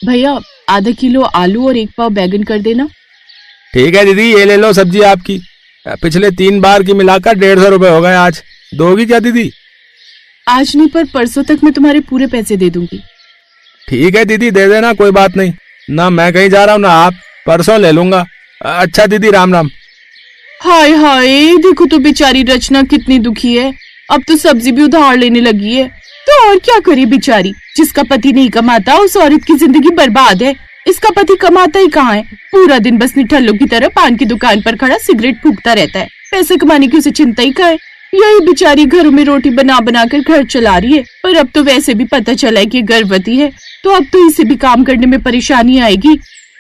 भैया आधा किलो आलू और 1 पाव बैगन कर देना। ठीक है दीदी, ये ले लो सब्जी आपकी। पिछले 3 बार की मिलाकर 150 रुपए हो गए। आज दोगी क्या दीदी? आज नहीं पर परसों तक मैं तुम्हारे पूरे पैसे दे दूंगी। ठीक है दीदी, दे देना, कोई बात नहीं। ना मैं कहीं जा रहा हूँ ना आप, परसों ले लूंगा। अच्छा दीदी, राम राम। हाय हाय, देखो तो बेचारी रचना कितनी दुखी है। अब तो सब्जी भी उधार लेने लगी है। तो और क्या करे बेचारी, जिसका पति नहीं कमाता उस औरत की जिंदगी बर्बाद है। इसका पति कमाता ही कहाँ है, पूरा दिन बस निठल्लों की तरह पान की दुकान पर खड़ा सिगरेट फूकता रहता है। पैसे कमाने की उसे चिंता ही क्या है। यही बेचारी घरों में रोटी बना बना कर घर चला रही है। पर अब तो वैसे भी पता चला है कि गर्भवती है, तो अब तो इसे भी काम करने में परेशानी आएगी।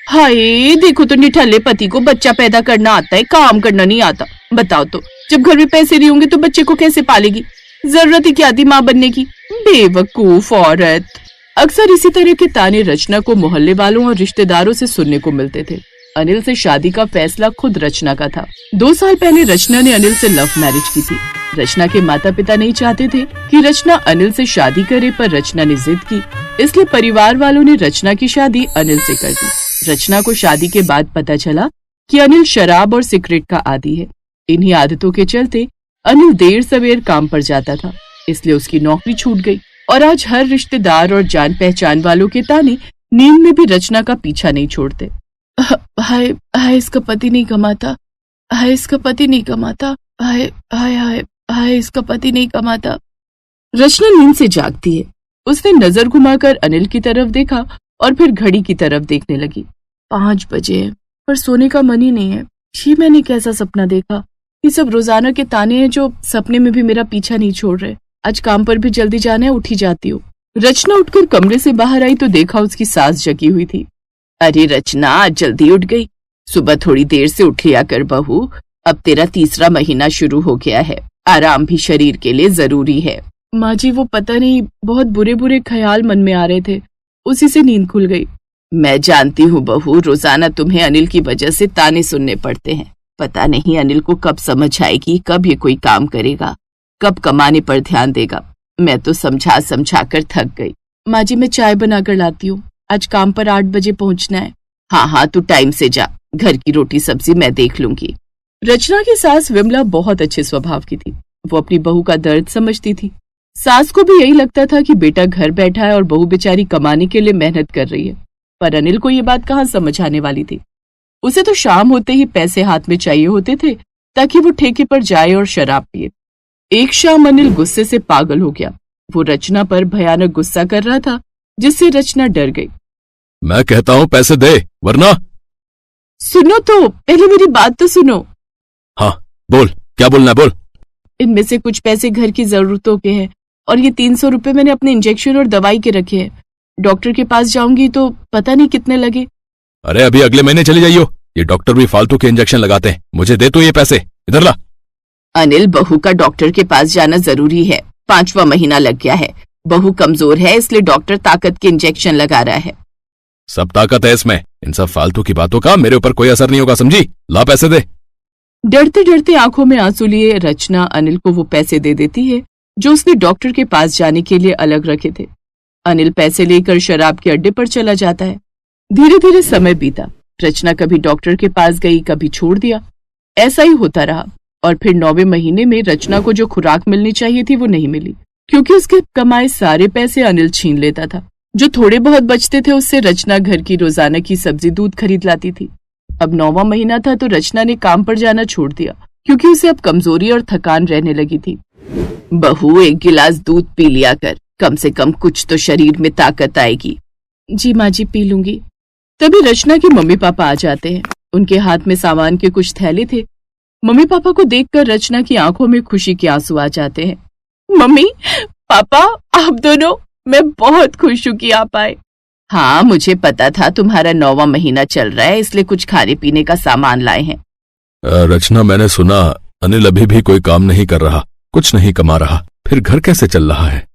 हाय, देखो तो निठल्ले पति को बच्चा पैदा करना आता है, काम करना नहीं आता। बताओ तो, जब घर में पैसे नहीं होंगे तो बच्चे को कैसे पालेगी? जरूरत ही क्या थी माँ बनने की, बेवकूफ औरत। अक्सर इसी तरह के ताने रचना को मोहल्ले वालों और रिश्तेदारों से सुनने को मिलते थे। अनिल से शादी का फैसला खुद रचना का था। 2 साल पहले रचना ने अनिल से लव मैरिज की थी। रचना के माता पिता नहीं चाहते थे कि रचना अनिल से शादी करे, पर रचना ने जिद की, इसलिए परिवार वालों ने रचना की शादी अनिल से कर दी। रचना को शादी के बाद पता चला कि अनिल शराब और सिगरेट का आदी है। इन्हीं आदतों के चलते अनिल देर सवेर काम पर जाता था, इसलिए उसकी नौकरी छूट गई और आज हर रिश्तेदार और जान पहचान वालों के ताने नींद में भी रचना का पीछा नहीं छोड़ते। हाय हाय, इसका पति नहीं कमाता। हाय, इसका पति नहीं कमाता। हाय हाय हाय हाय, इसका पति नहीं कमाता। रचना नींद से जागती है। उसने नजर घुमाकर अनिल की तरफ देखा और फिर घड़ी की तरफ देखने लगी। 5 बजे हैं, पर सोने का मन ही नहीं है। ये मैंने कैसा सपना देखा? ये सब रोजाना के ताने हैं जो सपने में भी मेरा पीछा नहीं छोड़ रहे। आज काम पर भी जल्दी जाना है, उठी जाती हूँ। रचना उठकर कमरे से बाहर आई तो देखा उसकी सास जगी हुई थी। अरे रचना, आज जल्दी उठ गई? सुबह थोड़ी देर से उठ लिया कर बहू, अब तेरा 3रा महीना शुरू हो गया है, आराम भी शरीर के लिए जरूरी है। माँ जी, वो पता नहीं बहुत बुरे बुरे ख्याल मन में आ रहे थे, उसी से नींद खुल गई। मैं जानती हूँ बहू, रोजाना तुम्हें अनिल की वजह से ताने सुनने पड़ते हैं। पता नहीं अनिल को कब समझ आएगी, कब ये कोई काम करेगा, कब कमाने पर ध्यान देगा। मैं तो समझा समझा कर थक गई। माँ जी, मैं चाय बनाकर लाती हूँ, आज काम पर 8 बजे पहुँचना है। हाँ हाँ, तू टाइम से जा, घर की रोटी सब्जी मैं देख लूंगी। रचना की सास विमला बहुत अच्छे स्वभाव की थी। वो अपनी बहू का दर्द समझती थी। सास को भी यही लगता था कि बेटा घर बैठा है और बहू बेचारी कमाने के लिए मेहनत कर रही है। पर अनिल को ये बात कहाँ समझ आने वाली थी। उसे तो शाम होते ही पैसे हाथ में चाहिए होते थे ताकि वो ठेके पर जाए और शराब पिए। एक शाम अनिल गुस्से से पागल हो गया। वो रचना पर भयानक गुस्सा कर रहा था, जिससे रचना डर गई। मैं कहता हूँ पैसे दे, वरना। सुनो तो, पहले मेरी बात तो सुनो। हाँ बोल, क्या बोलना है बोल। इनमें से कुछ पैसे घर की जरूरतों के हैं और ये 300 रुपए मैंने अपने इंजेक्शन और दवाई के रखे हैं। डॉक्टर के पास जाऊंगी तो पता नहीं कितने लगे। अरे अभी अगले महीने चली जाइयो, ये डॉक्टर भी फालतू के इंजेक्शन लगाते हैं। मुझे दे तो ये पैसे, इधर ला। अनिल, बहू का डॉक्टर के पास जाना जरूरी है। 5वां महीना लग गया है, बहू कमजोर है, इसलिए डॉक्टर ताकत के इंजेक्शन लगा रहा है। सब ताकत है इसमें, इन सब फालतू की बातों का मेरे ऊपर कोई असर नहीं होगा, समझी? ला पैसे दे। डरते डरते आंखों में आंसू लिए रचना अनिल को वो पैसे दे देती है जो उसने डॉक्टर के पास जाने के लिए अलग रखे थे। अनिल पैसे लेकर शराब के अड्डे पर चला जाता है। धीरे धीरे समय बीता। रचना कभी डॉक्टर के पास गई, कभी छोड़ दिया। ऐसा ही होता रहा और फिर 9वें महीने में रचना को जो खुराक मिलनी चाहिए थी वो नहीं मिली, क्योंकि उसके कमाए सारे पैसे अनिल छीन लेता था। जो थोड़े बहुत बचते थे उससे रचना घर की रोजाना की सब्जी दूध खरीद लाती थी। अब 9वां महीना था तो रचना ने काम पर जाना छोड़ दिया, क्योंकि उसे अब कमजोरी और थकान रहने लगी थी। बहू, 1 गिलास दूध पी लिया कर, कम से कम कुछ तो शरीर में ताकत आएगी। जी माँ जी, पी लूंगी। तभी रचना के मम्मी पापा आ जाते हैं। उनके हाथ में सामान के कुछ थैले थे। मम्मी पापा को देखकर रचना की आंखों में खुशी के आंसू आ जाते हैं। मम्मी पापा, आप दोनों, मैं बहुत खुश हूँ कि आप आए। हाँ, मुझे पता था तुम्हारा 9वां महीना चल रहा है, इसलिए कुछ खाने पीने का सामान लाए हैं। रचना, मैंने सुना अनिल अभी भी कोई काम नहीं कर रहा, कुछ नहीं कमा रहा, फिर घर कैसे चल रहा है?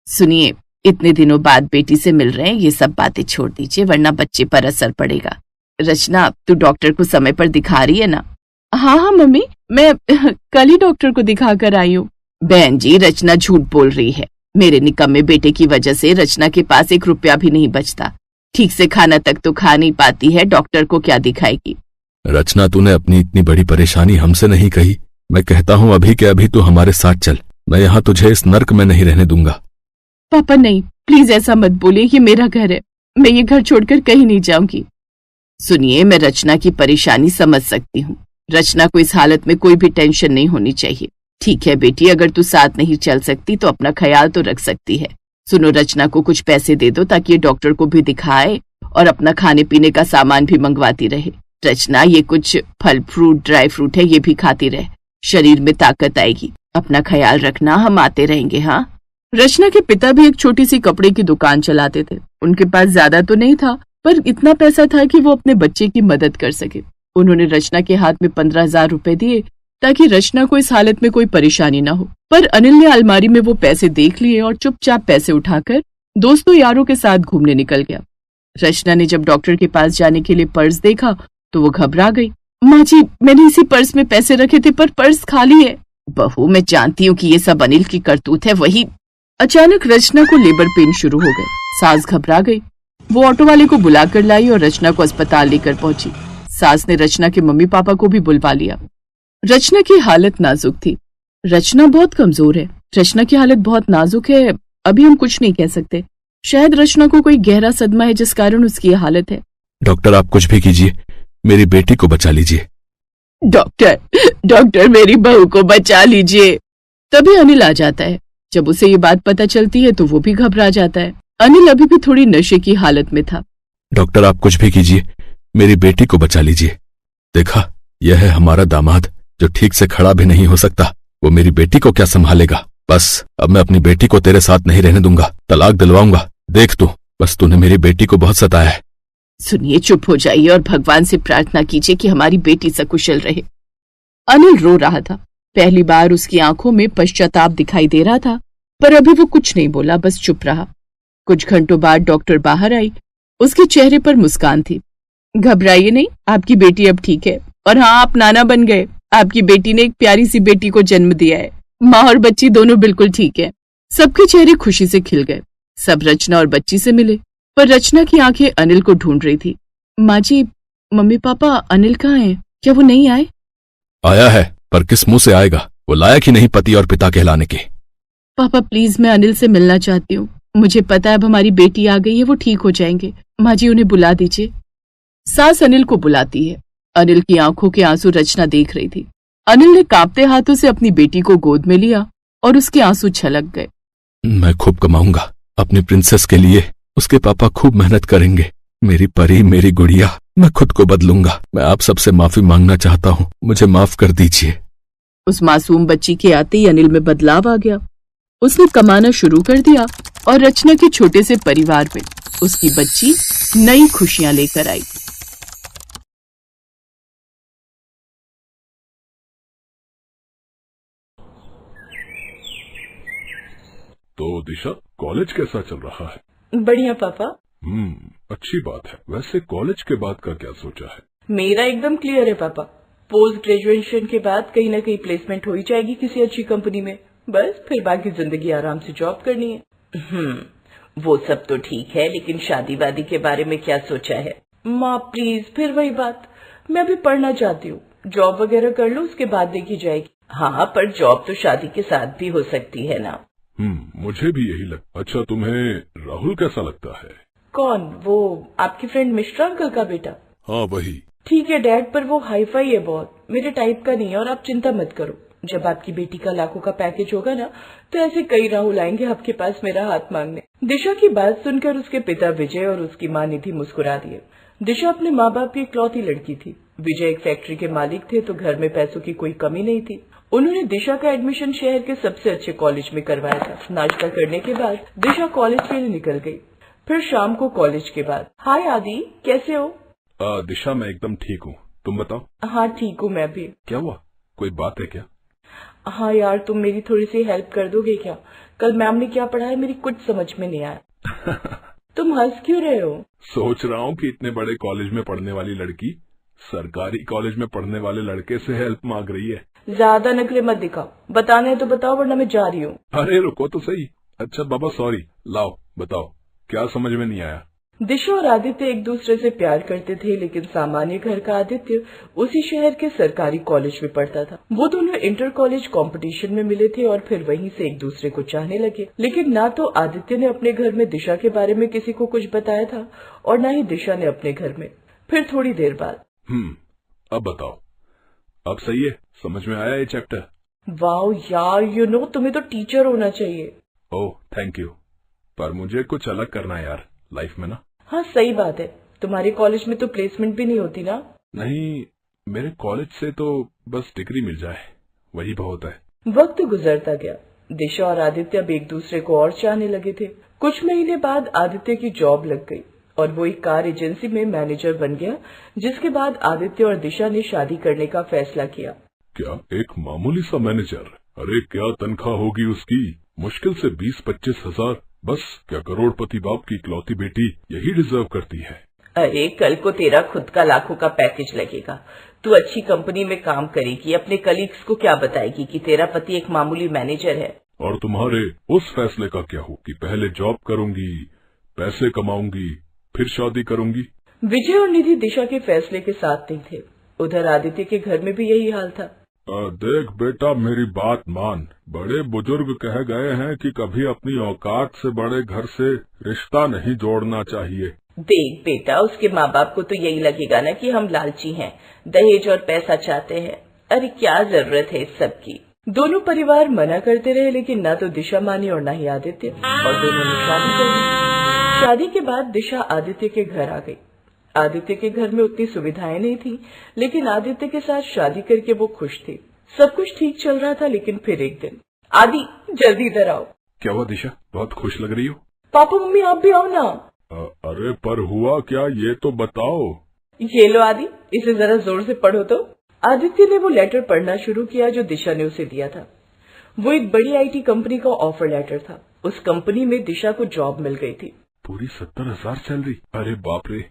सुनिए, इतने दिनों बाद बेटी से मिल रहे हैं, ये सब बातें छोड़ दीजिए वरना बच्चे पर असर पड़ेगा। रचना, तू डॉक्टर को समय पर दिखा रही है ना? हाँ हाँ मम्मी, मैं कल ही डॉक्टर को दिखा कर आई हूँ। बहन जी, रचना झूठ बोल रही है। मेरे निकम्मे बेटे की वजह से रचना के पास 1 रुपया भी नहीं बचता। ठीक से खाना तक तो खा नहीं पाती है, डॉक्टर को क्या दिखाएगी। रचना, तूने अपनी इतनी बड़ी परेशानी हमसे नहीं कही। मैं कहता हूँ अभी के अभी तू हमारे साथ चल। मैं यहाँ तुझे इस नर्क में नहीं रहने दूंगा। पापा नहीं, प्लीज ऐसा मत बोलिए, ये मेरा घर है, मैं ये घर छोड़कर कहीं नहीं जाऊंगी। सुनिए, मैं रचना की परेशानी समझ सकती हूँ। रचना को इस हालत में कोई भी टेंशन नहीं होनी चाहिए। ठीक है बेटी, अगर तू साथ नहीं चल सकती तो अपना ख्याल तो रख सकती है। सुनो, रचना को कुछ पैसे दे दो ताकि ये डॉक्टर को भी दिखाए और अपना खाने पीने का सामान भी मंगवाती रहे। रचना, ये कुछ फल फ्रूट, ड्राई फ्रूट है, ये भी खाती रहे, शरीर में ताकत आएगी। अपना ख्याल रखना, हम आते रहेंगे। हाँ। रचना के पिता भी एक छोटी सी कपड़े की दुकान चलाते थे। उनके पास ज्यादा तो नहीं था, पर इतना पैसा था कि वो अपने बच्चे की मदद कर सके। उन्होंने रचना के हाथ में 15,000 रुपए दिए ताकि रचना को इस हालत में कोई परेशानी न हो। पर अनिल ने अलमारी में वो पैसे देख लिए और चुपचाप पैसे उठाकर दोस्तों यारों के साथ घूमने निकल गया। रचना ने जब डॉक्टर के पास जाने के लिए पर्स देखा तो वो घबरा गई। माँ जी, मैंने इसी पर्स में पैसे रखे थे, पर पर्स खाली है। बहू, मैं जानती हूँ कि ये सब अनिल की करतूत है, वही। अचानक रचना को लेबर पेन शुरू हो गए। सास घबरा गई। वो ऑटो वाले को बुलाकर लाई और रचना को अस्पताल लेकर पहुंची। सास ने रचना के मम्मी पापा को भी बुलवा लिया। रचना की हालत नाजुक थी। रचना बहुत कमजोर है। रचना की हालत बहुत नाजुक है, अभी हम कुछ नहीं कह सकते। शायद रचना को कोई गहरा सदमा है जिस कारण उसकी ये हालत है। डॉक्टर, आप कुछ भी कीजिए, मेरी बेटी को बचा लीजिए। डॉक्टर, मेरी बहू को बचा लीजिए। तभी अनिल आ जाता है। जब उसे ये बात पता चलती है तो वो भी घबरा जाता है। अनिल अभी भी थोड़ी नशे की हालत में था। डॉक्टर, आप कुछ भी कीजिए, मेरी बेटी को बचा लीजिए। देखा, यह है हमारा दामाद जो ठीक से खड़ा भी नहीं हो सकता। वो मेरी बेटी को क्या संभालेगा। बस अब मैं अपनी बेटी को तेरे साथ नहीं रहने दूंगा, तलाक दिलवाऊंगा। देख तू, बस तूने मेरी बेटी को बहुत सताया है। सुनिए, चुप हो जाइए और भगवान से प्रार्थना कीजिए कि हमारी बेटी सकुशल रहे। अनिल रो रहा था। पहली बार उसकी आंखों में पश्चाताप दिखाई दे रहा था, पर अभी वो कुछ नहीं बोला, बस चुप रहा। कुछ घंटों बाद डॉक्टर बाहर आई। उसके चेहरे पर मुस्कान थी। घबराइए नहीं, आपकी बेटी अब ठीक है। और हाँ, आप नाना बन गए। आपकी बेटी ने एक प्यारी सी बेटी को जन्म दिया है। माँ और बच्ची दोनों बिल्कुल ठीक है। सबके चेहरे खुशी से खिल गए। सब रचना और बच्ची से मिले, पर रचना की आंखें अनिल को ढूंढ रही थी। माँ जी, मम्मी पापा, अनिल कहाँ हैं? क्या वो नहीं आए? आया है, पर किस मुंह से आएगा? वो लायक ही नहीं पति और पिता कहलाने के। पापा प्लीज, मैं अनिल से मिलना चाहती हूँ। मुझे पता है अब हमारी बेटी आ गई है, वो ठीक हो जाएंगे। माँ जी, उन्हें बुला दीजिए। सास अनिल को बुलाती है। अनिल की आंखों के आंसू रचना देख रही थी। अनिल ने कांपते हाथों से अपनी बेटी को गोद में लिया और उसके आंसू छलक गए। मैं खूब कमाऊंगा अपनी प्रिंसेस के लिए। उसके पापा खूब मेहनत करेंगे। मेरी परी, मेरी गुड़िया, मैं खुद को बदलूंगा। मैं आप सबसे माफी मांगना चाहता हूँ, मुझे माफ कर दीजिए। उस मासूम बच्ची के आते ही अनिल में बदलाव आ गया। उसने कमाना शुरू कर दिया और रचना के छोटे से परिवार में उसकी बच्ची नई खुशियां लेकर आई। तो दिशा, कॉलेज कैसा चल रहा है? बढ़िया पापा। अच्छी बात है। वैसे कॉलेज के बाद का क्या सोचा है? मेरा एकदम क्लियर है पापा। पोस्ट ग्रेजुएशन के बाद कहीं ना कहीं प्लेसमेंट हो ही जाएगी किसी अच्छी कंपनी में। बस फिर बाकी जिंदगी आराम से जॉब करनी है। वो सब तो ठीक है, लेकिन शादी वादी के बारे में क्या सोचा है? माँ प्लीज, फिर वही बात। मैं अभी पढ़ना चाहती हूँ। जॉब वगैरह कर लो, उसके बाद देखी जाएगी। हाँ, पर जॉब तो शादी के साथ भी हो सकती है ना। मुझे भी यही लगता। अच्छा, तुम्हें राहुल कैसा लगता है? कौन? वो आपकी फ्रेंड मिश्रा अंकल का बेटा? हाँ, वही। ठीक है डैड, पर वो हाई फाई है बहुत, मेरे टाइप का नहीं है। और आप चिंता मत करो, जब आपकी बेटी का लाखों का पैकेज होगा ना, तो ऐसे कई राहुल आएंगे आपके पास मेरा हाथ मांगने। दिशा की बात सुनकर उसके पिता विजय और उसकी माँ निधि मुस्कुरा दिए। दिशा अपने माँ बाप की इकलौती लड़की थी। विजय एक फैक्ट्री के मालिक थे, तो घर में पैसों की कोई कमी नहीं थी। उन्होंने दिशा का एडमिशन शहर के सबसे अच्छे कॉलेज में करवाया था। नाश्ता करने के बाद दिशा कॉलेज के लिए निकल गई। फिर शाम को कॉलेज के बाद। हाय आदि, कैसे हो? दिशा, मैं एकदम ठीक हूँ। तुम बताओ। हाँ ठीक हूँ मैं भी। क्या हुआ? कोई बात है क्या? हाँ यार, तुम मेरी थोड़ी सी हेल्प कर दोगे क्या? कल मैम ने क्या पढ़ाया मेरी कुछ समझ में नहीं आया। तुम हंस क्यों रहे हो? सोच रहा हूँ कि इतने बड़े कॉलेज में पढ़ने वाली लड़की सरकारी कॉलेज में पढ़ने वाले लड़के से हेल्प मांग रही है। ज्यादा नखरे मत दिखाओ। बताना है तो बताओ, वरना मैं जा रही हूँ। अरे रुको तो सही। अच्छा बाबा, सॉरी। लाओ बताओ, क्या समझ में नहीं आया? दिशा और आदित्य एक दूसरे से प्यार करते थे, लेकिन सामान्य घर का आदित्य उसी शहर के सरकारी कॉलेज में पढ़ता था। वो दोनों इंटर कॉलेज कंपटीशन में मिले थे और फिर वहीं से एक दूसरे को चाहने लगे। लेकिन ना तो आदित्य ने अपने घर में दिशा के बारे में किसी को कुछ बताया था और ना ही दिशा ने अपने घर में। फिर थोड़ी देर बाद अब बताओ, अब सही है, समझ में आया ये चैप्टर? वाओ यार, तुम्हें तो टीचर होना चाहिए। ओह थैंक यू, पर मुझे कुछ अलग करना है यार लाइफ में ना। हाँ सही बात है, तुम्हारे कॉलेज में तो प्लेसमेंट भी नहीं होती ना। नहीं, मेरे कॉलेज से तो बस डिग्री मिल जाए वही बहुत है। वक्त गुजरता गया। दिशा और आदित्य अब एक दूसरे को और चाहने लगे थे। कुछ महीने बाद आदित्य की जॉब लग गई और वो एक कार एजेंसी में मैनेजर बन गया, जिसके बाद आदित्य और दिशा ने शादी करने का फैसला किया। क्या एक मामूली सा मैनेजर? अरे क्या तनख्वाह होगी उसकी? मुश्किल से 20-25 हजार। बस क्या करोड़पति बाप की इकलौती बेटी यही डिजर्व करती है? अरे कल को तेरा खुद का लाखों का पैकेज लगेगा, तू अच्छी कंपनी में काम करेगी, अपने कलीग्स को क्या बताएगी कि तेरा पति एक मामूली मैनेजर है। और तुम्हारे उस फैसले का क्या हो कि पहले जॉब करूंगी, पैसे कमाऊंगी, फिर शादी करूंगी? विजय और निधि दिशा के फैसले के साथ नहीं थे। उधर आदित्य के घर में भी यही हाल था। देख बेटा, मेरी बात मान। बड़े बुजुर्ग कह गए हैं कि कभी अपनी औकात से बड़े घर से रिश्ता नहीं जोड़ना चाहिए। देख बेटा, उसके माँ बाप को तो यही लगेगा ना कि हम लालची हैं, दहेज और पैसा चाहते हैं। अरे क्या जरूरत है इस सब की। दोनों परिवार मना करते रहे, लेकिन ना तो दिशा मानी और ना ही आदित्य, और दोनों ने शादी कर ली। शादी के बाद दिशा आदित्य के घर आ गई। आदित्य के घर में उतनी सुविधाएं नहीं थी, लेकिन आदित्य के साथ शादी करके वो खुश थी। सब कुछ ठीक चल रहा था, लेकिन फिर एक दिन, आदि जल्दी इधर आओ। क्या हुआ दिशा, बहुत खुश लग रही हो? पापा मम्मी आप भी आओ ना। अरे पर हुआ क्या, ये तो बताओ। ये लो आदि, इसे जरा जोर से पढ़ो तो। आदित्य ने वो लेटर पढ़ना शुरू किया जो दिशा ने उसे दिया था। वो एक बड़ी IT कंपनी का ऑफर लेटर था। उस कंपनी में दिशा को जॉब मिल गई थी। पूरी 70,000 सैलरी? अरे बाप रे।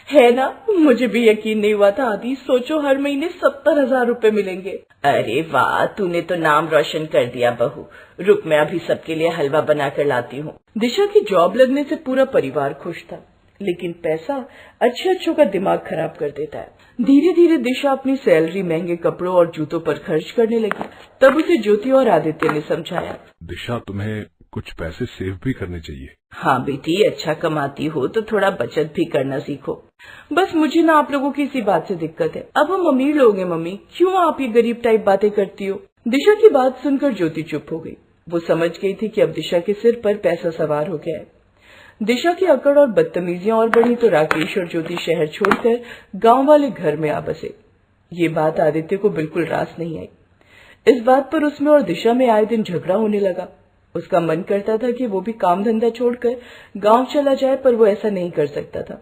है ना, मुझे भी यकीन नहीं हुआ था आदि। सोचो हर महीने 70,000 रूपए मिलेंगे। अरे वाह, तूने तो नाम रोशन कर दिया बहू। रुक, मैं अभी सबके लिए हलवा बना कर लाती हूँ। दिशा की जॉब लगने से पूरा परिवार खुश था, लेकिन पैसा अच्छे का दिमाग खराब कर देता है। धीरे धीरे दिशा अपनी सैलरी महंगे कपड़ों और जूतों पर खर्च करने लगी। तब उसे ज्योति और आदित्य ने समझाया, दिशा तुम्हें कुछ पैसे सेव भी करने चाहिए। हाँ बेटी, अच्छा कमाती हो तो थोड़ा बचत भी करना सीखो। बस मुझे ना आप लोगों की इसी बात से दिक्कत है। अब हम अमीर लोग हैं मम्मी, क्यों आप ये गरीब टाइप बातें करती हो? दिशा की बात सुनकर ज्योति चुप हो गई। वो समझ गई थी कि अब दिशा के सिर पर पैसा सवार हो गया है। दिशा की अकड़ और बदतमीजियां और बढ़ी तो राकेश और ज्योति शहर छोड़कर गांव वाले घर में आ बसे। ये बात आदित्य को बिल्कुल रास नहीं आई। इस बात पर उसमें और दिशा में आए दिन झगड़ा होने लगा। उसका मन करता था कि वो भी काम धंधा छोड़कर गांव चला जाए, पर वो ऐसा नहीं कर सकता था।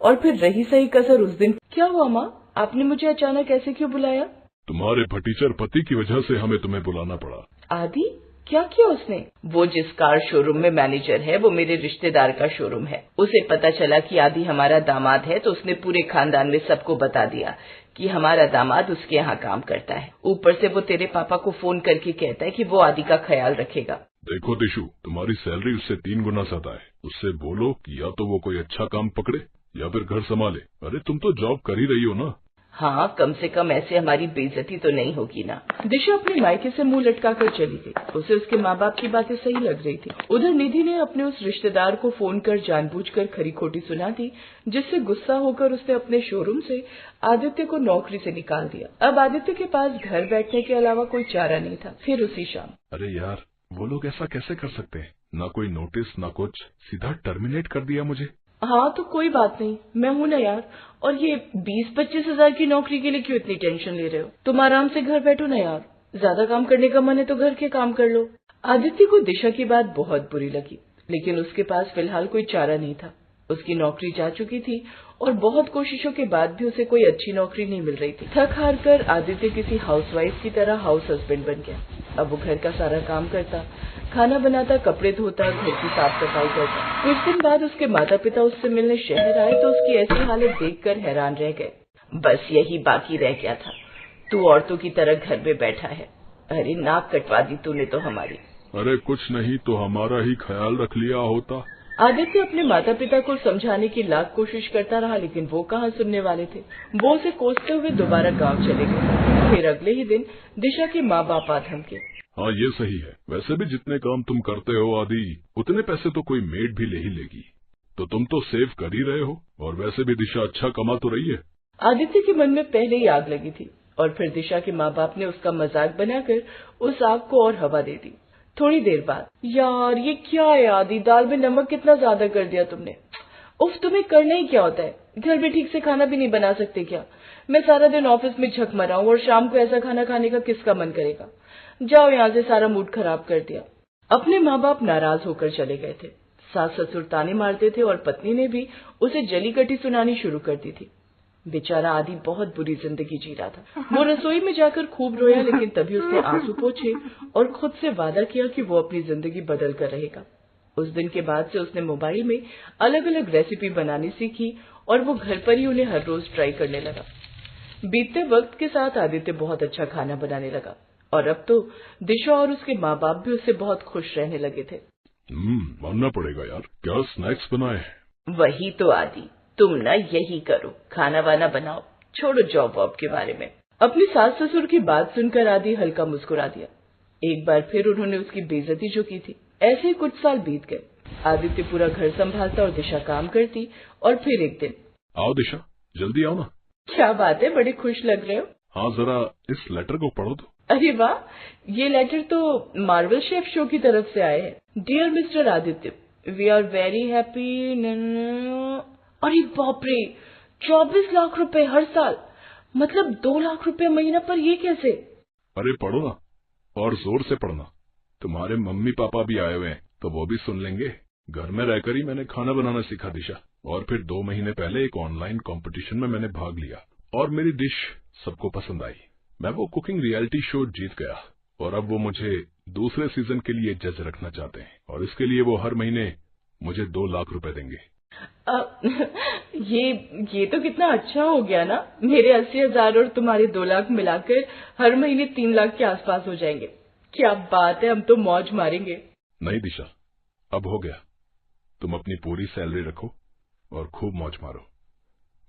और फिर रही सही कसर उस दिन। क्या हुआ माँ, आपने मुझे अचानक ऐसे क्यों बुलाया? तुम्हारे भटीचर पति की वजह से हमें तुम्हें बुलाना पड़ा। आदि, क्या किया उसने? वो जिस कार शोरूम में मैनेजर है वो मेरे रिश्तेदार का शोरूम है। उसे पता चला कि आदि हमारा दामाद है, तो उसने पूरे खानदान में सबको बता दिया कि हमारा दामाद उसके यहाँ काम करता है। ऊपर से वो तेरे पापा को फोन करके कहता है कि वो आदि का ख्याल रखेगा। देखो दिशु, तुम्हारी सैलरी उससे 3 गुना ज्यादा है। उससे बोलो कि या तो वो कोई अच्छा काम पकड़े या फिर घर संभाले। अरे तुम तो जॉब कर ही रही हो ना। हाँ, कम से कम ऐसे हमारी बेइज्जती तो नहीं होगी ना। दिशा अपने मायके से मुंह लटकाकर चली गई। उसे उसके माँ बाप की बातें सही लग रही थी। उधर निधि ने अपने उस रिश्तेदार को फोन कर जानबूझकर खरी खोटी सुना दी, जिससे गुस्सा होकर उसने अपने शोरूम से आदित्य को नौकरी से निकाल दिया। अब आदित्य के पास घर बैठने के अलावा कोई चारा नहीं था। फिर उसी शाम, अरे यार, वो लोग ऐसा कैसे कर सकते हैं? ना कोई नोटिस ना कुछ, सीधा टर्मिनेट कर दिया मुझे। हाँ तो कोई बात नहीं, मैं हूँ ना यार। और ये 20-25 हजार की नौकरी के लिए क्यों इतनी टेंशन ले रहे हो? तुम आराम से घर बैठो ना यार। ज्यादा काम करने का मन है तो घर के काम कर लो। आदित्य को दिशा की बात बहुत बुरी लगी, लेकिन उसके पास फिलहाल कोई चारा नहीं था। उसकी नौकरी जा चुकी थी और बहुत कोशिशों के बाद भी उसे कोई अच्छी नौकरी नहीं मिल रही थी। थक हार कर आदित्य किसी हाउसवाइफ की तरह हाउस हस्बैंड बन गया। अब वो घर का सारा काम करता, खाना बनाता, कपड़े धोता, घर की साफ सफाई करता। कुछ दिन बाद उसके माता पिता उससे मिलने शहर आए तो उसकी ऐसी हालत देखकर हैरान रह गए। बस यही बाकी रह गया था, तू औरतों की तरह घर में बैठा है। अरे नाक कटवा दी तूने तो हमारी। अरे कुछ नहीं तो हमारा ही ख्याल रख लिया होता। आदित्य अपने माता पिता को समझाने की लाख कोशिश करता रहा, लेकिन वो कहाँ सुनने वाले थे। वो उसे कोसते हुए दोबारा गांव चले गए। फिर अगले ही दिन दिशा के माँ बाप आ धमके। हाँ ये सही है, वैसे भी जितने काम तुम करते हो आदि उतने पैसे तो कोई मेड भी ले ही लेगी, तो तुम तो सेव कर ही रहे हो, और वैसे भी दिशा अच्छा कमा तो रही है। आदित्य के मन में पहले ही आग लगी थी और फिर दिशा के माँ बाप ने उसका मजाक बनाकर उस आग को और हवा दे दी। थोड़ी देर बाद, यार ये क्या है आदि, दाल में नमक कितना ज्यादा कर दिया तुमने। उफ, तुम्हें करना ही क्या होता है, घर में ठीक से खाना भी नहीं बना सकते क्या। मैं सारा दिन ऑफिस में झक मरा हूँ और शाम को ऐसा खाना खाने का किसका मन करेगा। जाओ यहाँ से, सारा मूड खराब कर दिया। अपने माँ बाप नाराज होकर चले गए थे। सास ससुर ताने मारते थे और पत्नी ने भी उसे जली कटी सुनानी शुरू कर दी थी। बेचारा आदि बहुत बुरी जिंदगी जी रहा था। वो रसोई में जाकर खूब रोया, लेकिन तभी उसने आंसू पोंछे और खुद से वादा किया कि वो अपनी जिंदगी बदल कर रहेगा। उस दिन के बाद से उसने मोबाइल में अलग अलग रेसिपी बनानी सीखी और वो घर पर ही उन्हें हर रोज ट्राई करने लगा। बीतते वक्त के साथ आदित्य बहुत अच्छा खाना बनाने लगा और अब तो दिशा और उसके माँ बाप भी उससे बहुत खुश रहने लगे थे। मानना पड़ेगा यार, क्या स्नैक्स बनाए हैं। वही तो आदि, तुम ना यही करो, खाना वाना बनाओ, छोड़ो जॉब वॉब के बारे में। अपनी सास ससुर की बात सुनकर आदि हल्का मुस्कुरा दिया। एक बार फिर उन्होंने उसकी बेइज्जती जो की थी। ऐसे ही कुछ साल बीत गए। आदित्य पूरा घर संभालता और दिशा काम करती। और फिर एक दिन, आओ दिशा, जल्दी आओ ना। क्या बात है, बड़े खुश लग रहे हो। हाँ जरा इस लेटर को पढ़ो तो। अरे वाह, ये लेटर तो मार्वल शेफ शो की तरफ से आए हैं। Dear mister Aditya, we are very happy. अरे बाप रे, 24 लाख रुपए हर साल, मतलब 2 लाख रुपए महीना पर, ये कैसे। अरे पढ़ो ना, और जोर से पढ़ना, तुम्हारे मम्मी पापा भी आए हुए हैं तो वो भी सुन लेंगे। घर में रहकर ही मैंने खाना बनाना सीखा दिशा, और फिर 2 महीने पहले एक ऑनलाइन कंपटीशन में मैंने भाग लिया और मेरी डिश सबको पसंद आई। मैं वो कुकिंग रियलिटी शो जीत गया और अब वो मुझे दूसरे सीजन के लिए जज रखना चाहते हैं, और इसके लिए वो हर महीने मुझे 2 लाख रुपए देंगे। ये तो कितना अच्छा हो गया ना। मेरे 80,000 और तुम्हारे 2 लाख मिलाकर हर महीने 3 लाख के आसपास हो जाएंगे। क्या बात है, हम तो मौज मारेंगे। नहीं दिशा, अब हो गया, तुम अपनी पूरी सैलरी रखो और खूब मौज मारो।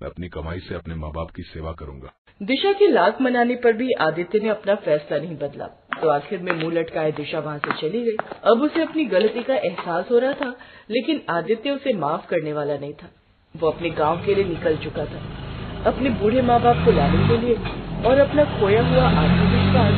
मैं अपनी कमाई से अपने माँ बाप की सेवा करूंगा। दिशा की लात मनाने पर भी आदित्य ने अपना फैसला नहीं बदला, तो आखिर में मुंह लटकाए दिशा वहां से चली गई। अब उसे अपनी गलती का एहसास हो रहा था, लेकिन आदित्य उसे माफ करने वाला नहीं था। वो अपने गांव के लिए निकल चुका था, अपने बूढ़े माँ बाप को लाने के लिए और अपना खोया हुआ आत्मविश्वास